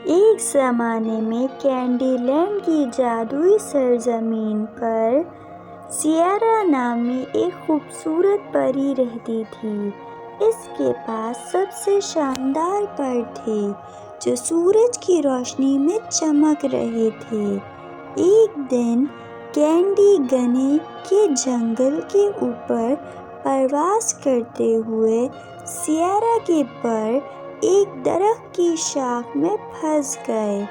ایک زمانے میں کینڈی لینڈ کی جادوئی سرزمین پر سیئرا نامی ایک خوبصورت پری رہتی تھی۔ اس کے پاس سب سے شاندار پر تھے جو سورج کی روشنی میں چمک رہے تھے۔ ایک دن کینڈی گھنے کے جنگل کے اوپر پرواز کرتے ہوئے سیئرا کے پر ایک درخت کی شاخ میں پھنس گئے۔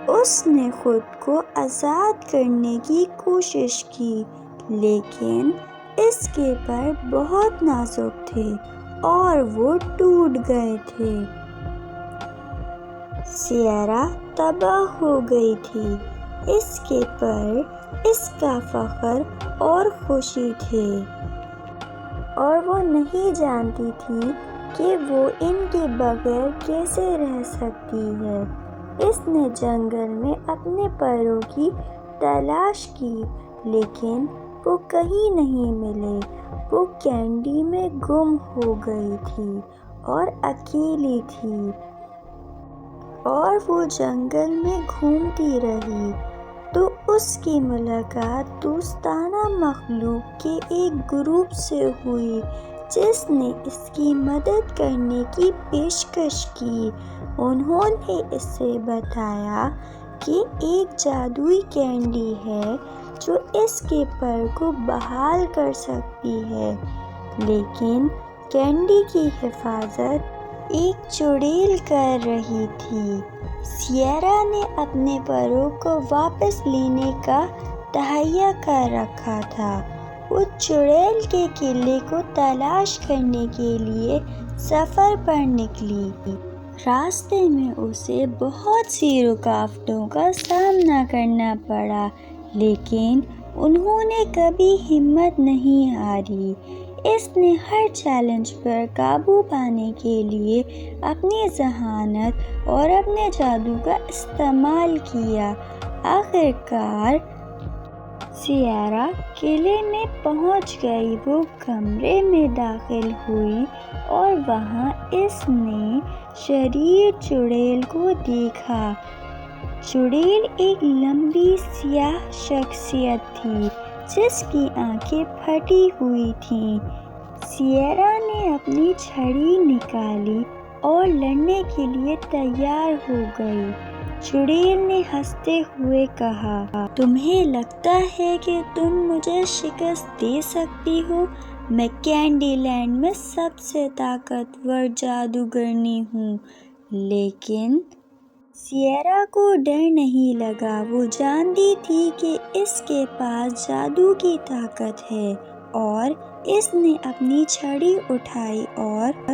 اس نے خود کو آزاد کرنے کی کوشش کی لیکن اس کے پر بہت نازک تھے اور وہ ٹوٹ گئے تھے۔ سیئرا تباہ ہو گئی تھی۔ اس کے پر اس کا فخر اور خوشی تھے اور وہ نہیں جانتی تھی کہ وہ ان کے بغیر کیسے رہ سکتی ہے۔ اس نے جنگل میں اپنے پروں کی تلاش کی لیکن وہ کہیں نہیں ملے۔ وہ کینڈی میں گم ہو گئی تھی اور اکیلی تھی اور وہ جنگل میں گھومتی رہی تو اس کی ملاقات دوستانہ مخلوق کے ایک گروپ سے ہوئی جس نے اس کی مدد کرنے کی پیشکش کی۔ انہوں نے اسے بتایا کہ ایک جادوئی کینڈی ہے جو اس کے پر کو بحال کر سکتی ہے لیکن کینڈی کی حفاظت ایک چڑیل کر رہی تھی۔ سیئرا نے اپنے پروں کو واپس لینے کا تہیہ کر رکھا تھا۔ وہ چڑیل کے قلعے کو تلاش کرنے کے لیے سفر پر نکلی۔ راستے میں اسے بہت سی رکاوٹوں کا سامنا کرنا پڑا لیکن انہوں نے کبھی ہمت نہیں ہاری۔ اس نے ہر چیلنج پر قابو پانے کے لیے اپنی ذہانت اور اپنے جادو کا استعمال کیا۔ آخرکار سیئرا قلعے میں پہنچ گئی۔ وہ کمرے میں داخل ہوئی اور وہاں اس نے شریر چڑیل کو دیکھا۔ چڑیل ایک لمبی سیاہ شخصیت تھی جس کی آنکھیں پھٹی ہوئی تھیں۔ سیئرا نے اپنی چھڑی نکالی اور لڑنے کے لیے تیار ہو گئی۔ چڑیل نے ہنستے ہوئے کہا، تمہیں لگتا ہے کہ تم مجھے شکست دے سکتی ہو؟ میں کینڈی لینڈ میں سب سے طاقتور جادوگرنی ہوں۔ لیکن سیئرا کو ڈر نہیں لگا۔ وہ جانتی تھی کہ اس کے پاس جادو کی طاقت ہے اور اس نے اپنی چھڑی اٹھائی اور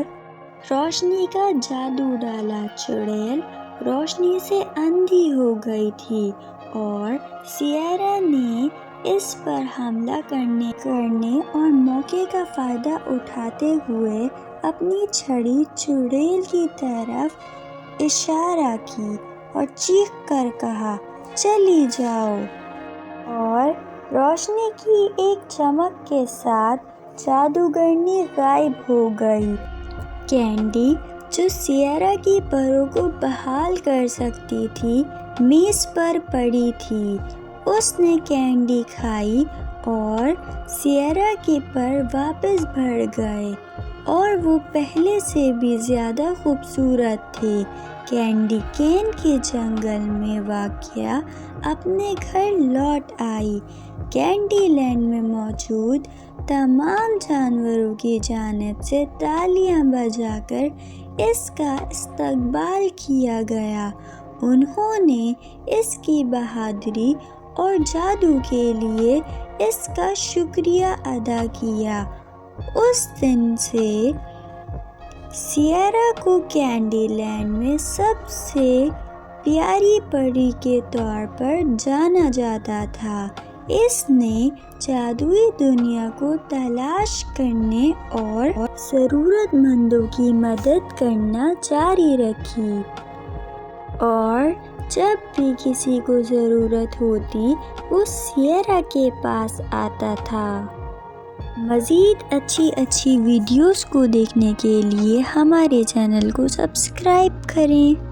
روشنی کا جادو ڈالا۔ چڑیل روشنی سے اندھی ہو گئی تھی اور سیئرا نے اس پر حملہ کرنے اور موقع کا فائدہ اٹھاتے ہوئے اپنی چھڑی چڑیل کی طرف اشارہ کی اور چیخ کر کہا، چلی جاؤ! اور روشنی کی ایک چمک کے ساتھ جادوگرنی غائب ہو گئی۔ کینڈی جو سیئرا کی پروں کو بحال کر سکتی تھی میز پر پڑی تھی۔ اس نے کینڈی کھائی اور سیئرا کے پر واپس بڑھ گئے اور وہ پہلے سے بھی زیادہ خوبصورت تھے۔ کینڈی کین کے جنگل میں واقع اپنے گھر لوٹ آئی۔ کینڈی لینڈ میں موجود تمام جانوروں کی جانب سے تالیاں بجا کر اس کا استقبال کیا گیا۔ انہوں نے اس کی بہادری اور جادو کے لیے اس کا شکریہ ادا کیا۔ اس دن سے سیئرا کو کینڈی لینڈ میں سب سے پیاری پری کے طور پر جانا جاتا تھا۔ اس نے جادوئی دنیا کو تلاش کرنے اور ضرورت مندوں کی مدد کرنا جاری رکھی اور جب بھی کسی کو ضرورت ہوتی وہ سیئرا کے پاس آتا تھا۔ مزید اچھی ویڈیوز کو دیکھنے کے لیے ہمارے چینل کو سبسکرائب کریں۔